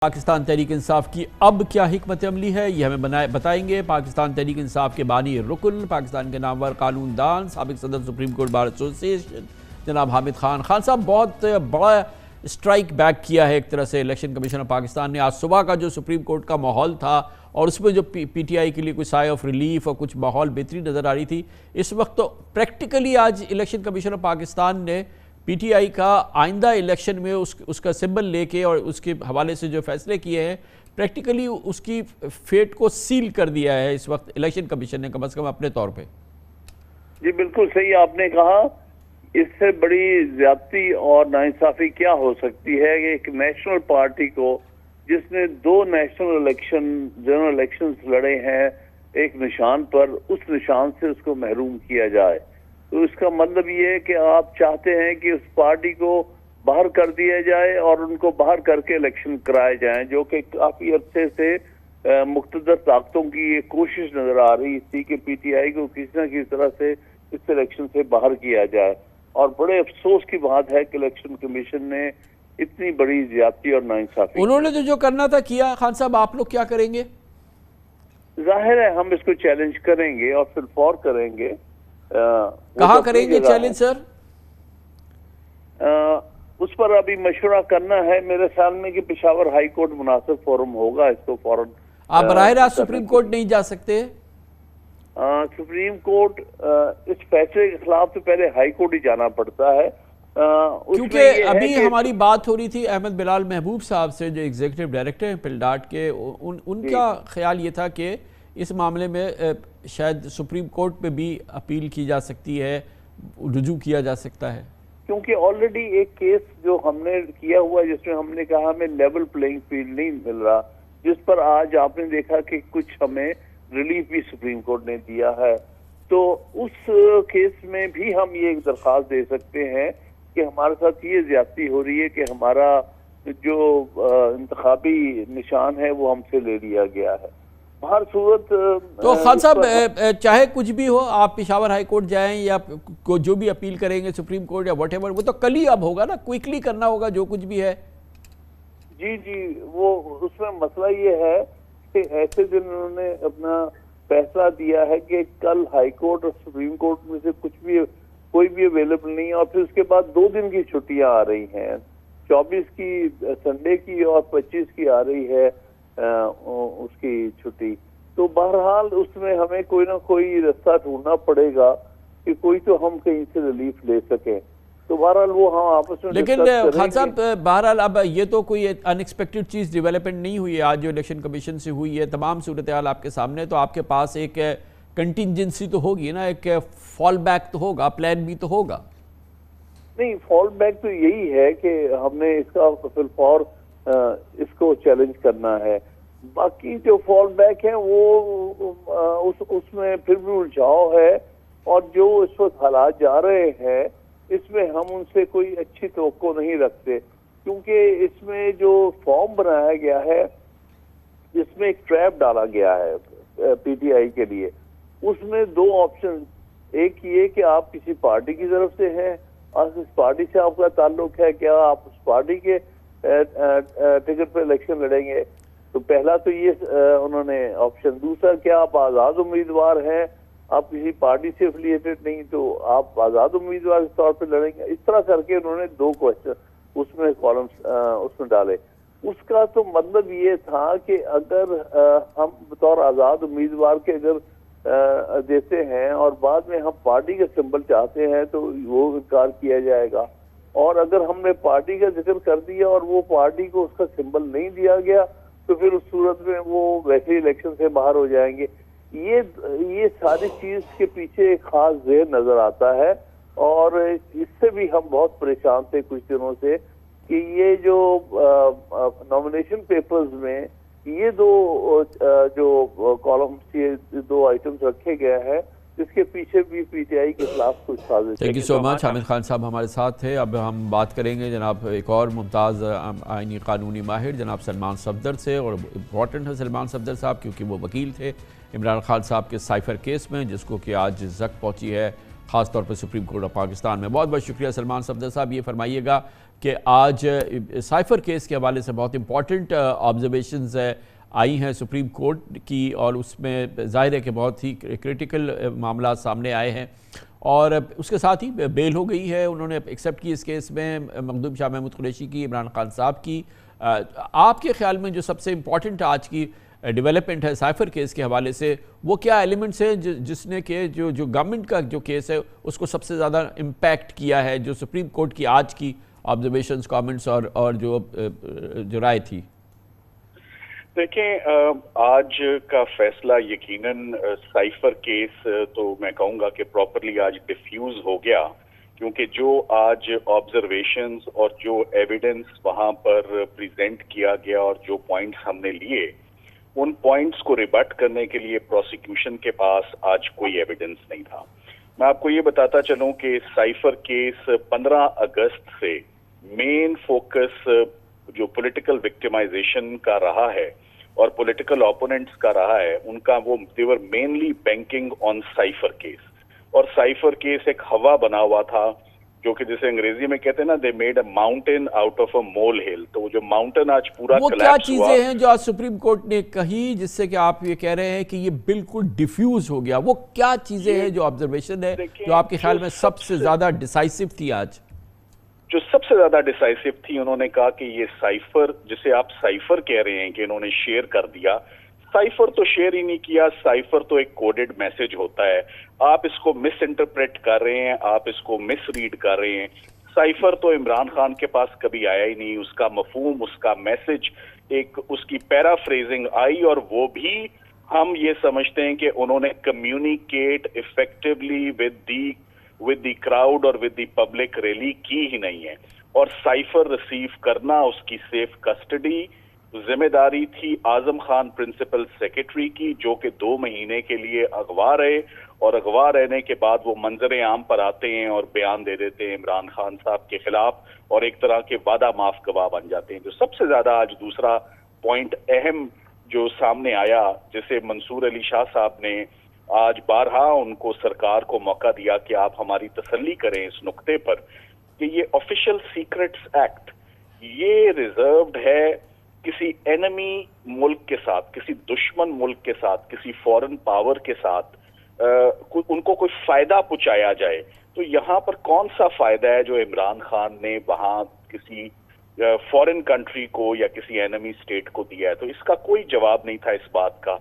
پاکستان تحریک انصاف کی اب کیا حکمت عملی ہے یہ ہمیں بتائیں گے پاکستان تحریک انصاف کے بانی رکن پاکستان کے نامور قانون دان سابق صدر سپریم کورٹ بار ایسوسی ایشن جناب حامد خان صاحب بہت بڑا اسٹرائک بیک کیا ہے ایک طرح سے الیکشن کمیشن آف پاکستان نے. آج صبح کا جو سپریم کورٹ کا ماحول تھا اور اس میں جو پی ٹی آئی کے لیے کوئی سائے آف ریلیف اور کچھ ماحول بہتری نظر آ رہی تھی, اس وقت تو پریکٹیکلی آج الیکشن کمیشن آف پاکستان نے پی ٹی آئی کا آئندہ الیکشن میں اس کا سمبل لے کے اور اس کے حوالے سے جو فیصلے کیے ہیں پریکٹیکلی اس کی فیٹ کو سیل کر دیا ہے اس وقت الیکشن کمیشن نے, کم از کم اپنے طور پہ. جی بالکل صحیح آپ نے کہا. اس سے بڑی زیادتی اور ناانصافی کیا ہو سکتی ہے کہ ایک نیشنل پارٹی کو جس نے 2 نیشنل الیکشن جنرل الیکشنز لڑے ہیں ایک نشان پر, اس نشان سے اس کو محروم کیا جائے. تو اس کا مطلب یہ ہے کہ آپ چاہتے ہیں کہ اس پارٹی کو باہر کر دیا جائے اور ان کو باہر کر کے الیکشن کرائے جائیں, جو کہ کافی عرصے سے مقتدر طاقتوں کی یہ کوشش نظر آ رہی تھی کہ پی ٹی آئی کو کسی نہ کسی طرح سے اس الیکشن سے باہر کیا جائے. اور بڑے افسوس کی بات ہے کہ الیکشن کمیشن نے اتنی بڑی زیادتی اور ناانصافی انہوں نے جو کرنا تھا کیا. خان صاحب آپ لوگ کیا کریں گے؟ ظاہر ہے ہم اس کو چیلنج کریں گے اور پھر فور کریں گے. کہاں کریں گے چیلنج سر؟ اس پر ابھی مشورہ کرنا ہے. میرے خیال میں کہ پشاور ہائی کورٹ مناسب فورم ہوگا اس کو فوراً. آپ براہ راست سپریم کورٹ نہیں جا سکتے؟ سپریم کورٹ اس فیصلے کے خلاف تو پہلے ہائی کورٹ ہی جانا پڑتا ہے. کیونکہ ابھی ہماری بات ہو رہی تھی احمد بلال محبوب صاحب سے جو ایگزیکٹو ڈائریکٹر ہیں پلڈاٹ کے, ان کا خیال یہ تھا کہ اس معاملے میں شاید سپریم کورٹ میں بھی اپیل کی جا سکتی ہے, رجوع کیا جا سکتا ہے. کیونکہ آلریڈی ایک کیس جو ہم نے کیا ہوا جس میں ہم نے کہا ہمیں لیول پلینگ فیلڈ نہیں مل رہا, جس پر آج آپ نے دیکھا کہ کچھ ہمیں ریلیف بھی سپریم کورٹ نے دیا ہے. تو اس کیس میں بھی ہم یہ ایک درخواست دے سکتے ہیں کہ ہمارے ساتھ یہ زیادتی ہو رہی ہے کہ ہمارا جو انتخابی نشان ہے وہ ہم سے لے لیا گیا ہے. ہر صورت تو خان صاحب چاہے کچھ بھی ہو, آپ پشاور ہائی کورٹ جائیں یا جو بھی اپیل کریں گے سپریم کورٹ یا واٹ ایور, وہ تو کل ہی اب ہوگا نا, کوئکلی کرنا ہوگا جو کچھ بھی ہے. جی وہ اس میں مسئلہ یہ ہے کہ ایسے دن انہوں نے اپنا فیصلہ دیا ہے کہ کل ہائی کورٹ اور سپریم کورٹ میں سے کچھ بھی کوئی بھی اویلیبل نہیں ہے, اور پھر اس کے بعد 2 دن کی چھٹیاں آ رہی ہیں, 24 کی سنڈے کی اور 25 کی آ رہی ہے اس کی چھٹی. تو بہرحال اس میں ہمیں کوئی نہ کوئی راستہ ڈھونڈنا پڑے گا کہ کوئی تو ہم کہیں سے ریلیف لے سکیں. تو بہرحال وہ ہم آپس میں لیکن خان صاحب بہرحال اب یہ تو کوئی ان ایکسپیکٹڈ چیز ڈیولپمنٹ نہیں ہوئی ہے آج جو الیکشن کمیشن سے ہوئی ہے, تمام صورتحال آپ کے سامنے, تو آپ کے پاس ایک کنٹینجنسی تو ہوگی نا, ایک فال بیک تو ہوگا, پلان بھی تو ہوگا. نہیں, فال بیک تو یہی ہے کہ ہم نے اس کا فی الفور اس کو چیلنج کرنا ہے. باقی جو فال بیک ہے وہ اس میں پھر بھی الجھاؤ ہے, اور جو اس وقت حالات جا رہے ہیں اس میں ہم ان سے کوئی اچھی توقع نہیں رکھتے, کیونکہ اس میں جو فارم بنایا گیا ہے اس میں ایک ٹریپ ڈالا گیا ہے پی ٹی آئی کے لیے. اس میں 2 آپشن, ایک یہ کہ آپ کسی پارٹی کی طرف سے ہیں اور اس پارٹی سے آپ کا تعلق ہے, کیا آپ اس پارٹی کے ٹکٹ پہ الیکشن لڑیں گے, تو پہلا تو یہ انہوں نے آپشن. دوسرا, کیا آپ آزاد امیدوار ہیں, آپ کسی پارٹی سے افیلیٹڈ نہیں تو آپ آزاد امیدوار کے طور پہ لڑیں گے. اس طرح کر کے انہوں نے 2 کوشچن اس میں کالمز اس میں ڈالے. اس کا تو مطلب یہ تھا کہ اگر ہم بطور آزاد امیدوار کے اگر دیتے ہیں اور بعد میں ہم پارٹی کا سمبل چاہتے ہیں تو وہ انکار کیا جائے گا, اور اگر ہم نے پارٹی کا ذکر کر دیا اور وہ پارٹی کو اس کا سمبل نہیں دیا گیا تو پھر اس صورت میں وہ ویسے ہی الیکشن سے باہر ہو جائیں گے. یہ ساری چیز کے پیچھے ایک خاص ذہن نظر آتا ہے, اور اس سے بھی ہم بہت پریشان تھے کچھ دنوں سے کہ یہ جو نامینیشن پیپرز میں یہ 2 جو کالمز, یہ 2 آئٹمز رکھے گئے ہیں, جس کے پیچھے بھی پی ٹی آئی کے خلاف کچھ سازش. تھینک یو سو مچ. حامد خان صاحب ہمارے ساتھ تھے. اب ہم بات کریں گے جناب ایک اور ممتاز آئینی قانونی ماہر جناب سلمان صفدر سے, اور امپورٹنٹ ہے سلمان صفدر صاحب کیونکہ وہ وکیل تھے عمران خان صاحب کے سائفر کیس میں, جس کو کہ آج زک پہنچی ہے خاص طور پر سپریم کورٹ آف پاکستان میں. بہت بہت شکریہ سلمان صفدر صاحب. یہ فرمائیے گا کہ آج سائفر کیس کے حوالے سے بہت امپورٹنٹ آبزرویشنز آئی ہیں سپریم کورٹ کی، اور اس میں ظاہر ہے کہ بہت ہی کرٹیکل معاملات سامنے آئے ہیں، اور اس کے ساتھ ہی بیل ہو گئی ہے، انہوں نے ایکسیپٹ کی اس کیس میں مخدوم شاہ محمود قریشی کی، عمران خان صاحب کی۔ آپ کے خیال میں جو سب سے امپورٹنٹ آج کی ڈیولپمنٹ ہے سائفر کیس کے حوالے سے، وہ کیا ایلیمنٹس ہیں جس نے کہ جو گورنمنٹ کا جو کیس ہے اس کو سب سے زیادہ امپیکٹ کیا ہے، جو سپریم کورٹ کی آج کی آبزرویشنز، کامنٹس اور جو رائے تھی؟ دیکھیں، آج کا فیصلہ یقیناً سائفر کیس تو میں کہوں گا کہ پراپرلی آج ڈیفیوز ہو گیا، کیونکہ جو آج آبزرویشنز اور جو ایویڈنس وہاں پر پریزنٹ کیا گیا اور جو پوائنٹس ہم نے لیے، ان پوائنٹس کو ریبٹ کرنے کے لیے پروسیکیوشن کے پاس آج کوئی ایویڈنس نہیں تھا۔ میں آپ کو یہ بتاتا چلوں کہ سائفر کیس 15 اگست سے مین فوکس جو پولیٹیکل وکٹمائزیشن کا رہا ہے اور پولیٹیکل اوپوننٹس کا رہا ہے، ان کا وہ دیور mainly banking on cipher case, اور سائفر کیس ایک ہوا بنا ہوا تھا، جو کہ جسے انگریزی میں کہتے ہیں نا، they made a mountain out of a molehill, تو وہ جو ماؤنٹین آج پورا وہ کیا چیزیں ہیں جو آج سپریم کورٹ نے کہی جس سے کہ آپ یہ کہہ رہے ہیں کہ یہ بالکل ڈیفیوز ہو گیا؟ وہ کیا چیزیں ہیں جو آبزرویشن ہے جو آپ کے خیال میں سب سے زیادہ ڈیسائیسو تھی آج؟ جو سب سے زیادہ ڈیسائیسو تھی، انہوں نے کہا کہ یہ سائفر، جسے آپ سائفر کہہ رہے ہیں کہ انہوں نے شیئر کر دیا، سائفر تو شیئر ہی نہیں کیا، سائفر تو ایک کوڈڈ میسج ہوتا ہے، آپ اس کو مس انٹرپریٹ کر رہے ہیں، آپ اس کو مس ریڈ کر رہے ہیں۔ سائفر تو عمران خان کے پاس کبھی آیا ہی نہیں، اس کا مفہوم، اس کا میسج، ایک اس کی پیرافریزنگ آئی، اور وہ بھی ہم یہ سمجھتے ہیں کہ انہوں نے communicate effectively with the crowd اور ود دی پبلک ریلی کی ہی نہیں ہے، اور سائفر ریسیو کرنا، اس کی سیف کسٹڈی ذمہ داری تھی اعظم خان پرنسپل سیکرٹری کی، جو کہ 2 مہینے کے لیے اغوا رہے، اور اغوا رہنے کے بعد وہ منظر عام پر آتے ہیں اور بیان دے دیتے ہیں عمران خان صاحب کے خلاف، اور ایک طرح کے وعدہ معاف گواہ بن جاتے ہیں۔ جو سب سے زیادہ آج دوسرا پوائنٹ اہم جو سامنے آیا، جسے منصور علی شاہ صاحب نے آج بارہا ان کو سرکار کو موقع دیا کہ آپ ہماری تسلی کریں اس نقطے پر، کہ یہ آفیشل سیکرٹس ایکٹ یہ ریزروڈ ہے کسی اینمی ملک کے ساتھ، کسی دشمن ملک کے ساتھ، کسی فورن پاور کے ساتھ ان کو کوئی فائدہ پہنچایا جائے، تو یہاں پر کون سا فائدہ ہے جو عمران خان نے وہاں کسی فورن کنٹری کو یا کسی اینمی اسٹیٹ کو دیا ہے؟ تو اس کا کوئی جواب نہیں تھا اس بات کا،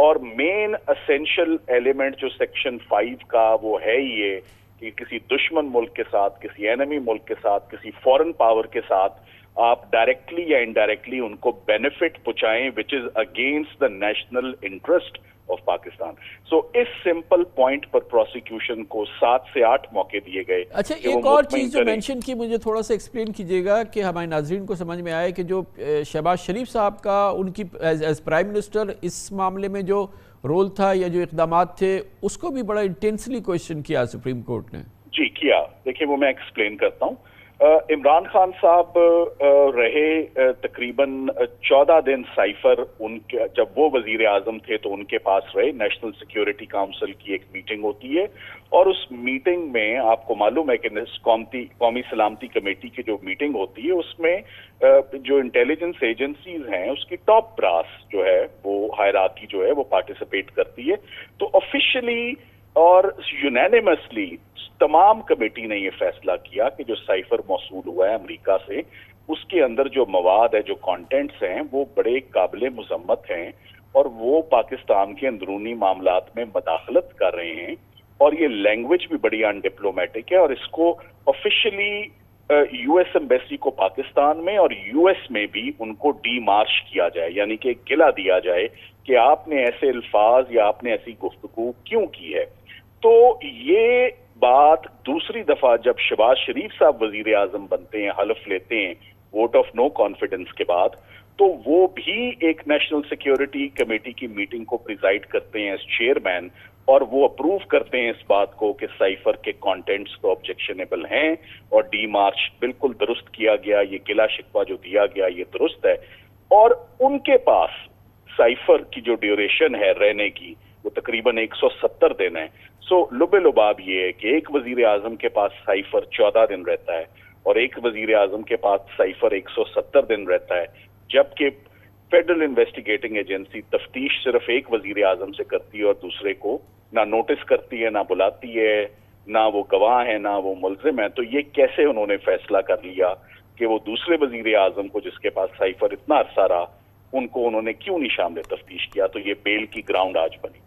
اور مین اسینشل ایلیمنٹ جو سیکشن 5 کا وہ ہے یہ کہ کسی دشمن ملک کے ساتھ، کسی اینمی ملک کے ساتھ، کسی فورن پاور کے ساتھ آپ ڈائریکٹلی یا انڈائریکٹلی ان کو بینیفٹ پہنچائیں، which is against the national interest of Pakistan. So اس سمپل پوائنٹ پر پروسیکیوشن کو 7 سے 8 موقع دیے گئے۔ اچھا، ایک اور چیز جو مینشن کی مجھے تھوڑا سا ایکسپلین کیجیے گا کہ ہمارے ناظرین کو سمجھ میں آئے کہ جو شہباز شریف صاحب کا ان کی ایز پرائم منسٹر اس معاملے میں جو رول تھا یا جو اقدامات تھے، اس کو بھی بڑا انٹینسلی کویشچن کیا سپریم کورٹ نے۔ جی کیا، دیکھیں وہ میں ایکسپلین کرتا ہوں۔ عمران خان صاحب رہے تقریباً 14 دن سائفر، ان کے جب وہ وزیر اعظم تھے تو ان کے پاس رہے۔ نیشنل سیکیورٹی کاؤنسل کی ایک میٹنگ ہوتی ہے، اور اس میٹنگ میں آپ کو معلوم ہے کہ قومی سلامتی کمیٹی کی جو میٹنگ ہوتی ہے، اس میں جو انٹیلیجنس ایجنسیز ہیں اس کی ٹاپ براس جو ہے وہ ہائرارکی جو ہے وہ پارٹیسپیٹ کرتی ہے۔ تو آفیشلی اور یونینیمسلی تمام کمیٹی نے یہ فیصلہ کیا کہ جو سائفر موصول ہوا ہے امریکہ سے، اس کے اندر جو مواد ہے، جو کانٹینٹس ہیں، وہ بڑے قابل مذمت ہیں، اور وہ پاکستان کے اندرونی معاملات میں مداخلت کر رہے ہیں، اور یہ لینگویج بھی بڑی ان ڈپلومیٹک ہے، اور اس کو آفیشلی یو ایس ایمبیسی کو پاکستان میں اور یو ایس میں بھی ان کو ڈی مارش کیا جائے، یعنی کہ گلہ دیا جائے کہ آپ نے ایسے الفاظ یا آپ نے ایسی گفتگو کیوں کی ہے۔ تو یہ بات دوسری دفعہ جب شہباز شریف صاحب وزیر اعظم بنتے ہیں، حلف لیتے ہیں ووٹ آف نو کانفیڈنس کے بعد، تو وہ بھی ایک نیشنل سیکیورٹی کمیٹی کی میٹنگ کو پریزائڈ کرتے ہیں ایز چیئرمین، اور وہ اپروو کرتے ہیں اس بات کو کہ سائفر کے کانٹینٹس تو آبجیکشنیبل ہیں، اور ڈی مارچ بالکل درست کیا گیا، یہ گلہ شکوہ جو دیا گیا یہ درست ہے۔ اور ان کے پاس سائفر کی جو ڈیوریشن ہے رہنے کی وہ تقریباً 170 دن ہے۔ سو لب لباب یہ ہے کہ ایک وزیر اعظم کے پاس سائفر 14 دن رہتا ہے، اور ایک وزیر اعظم کے پاس سائفر 170 دن رہتا ہے، جبکہ فیڈرل انویسٹیگیٹنگ ایجنسی تفتیش صرف ایک وزیر اعظم سے کرتی ہے اور دوسرے کو نہ نوٹس کرتی ہے، نہ بلاتی ہے، نہ وہ گواہ ہے، نہ وہ ملزم ہے. تو یہ کیسے انہوں نے فیصلہ کر لیا کہ وہ دوسرے وزیر اعظم کو جس کے پاس سائفر اتنا عرصہ رہا، ان کو انہوں نے کیوں نہیں شامل تفتیش کیا؟ تو یہ بیل کی گراؤنڈ آج بنی.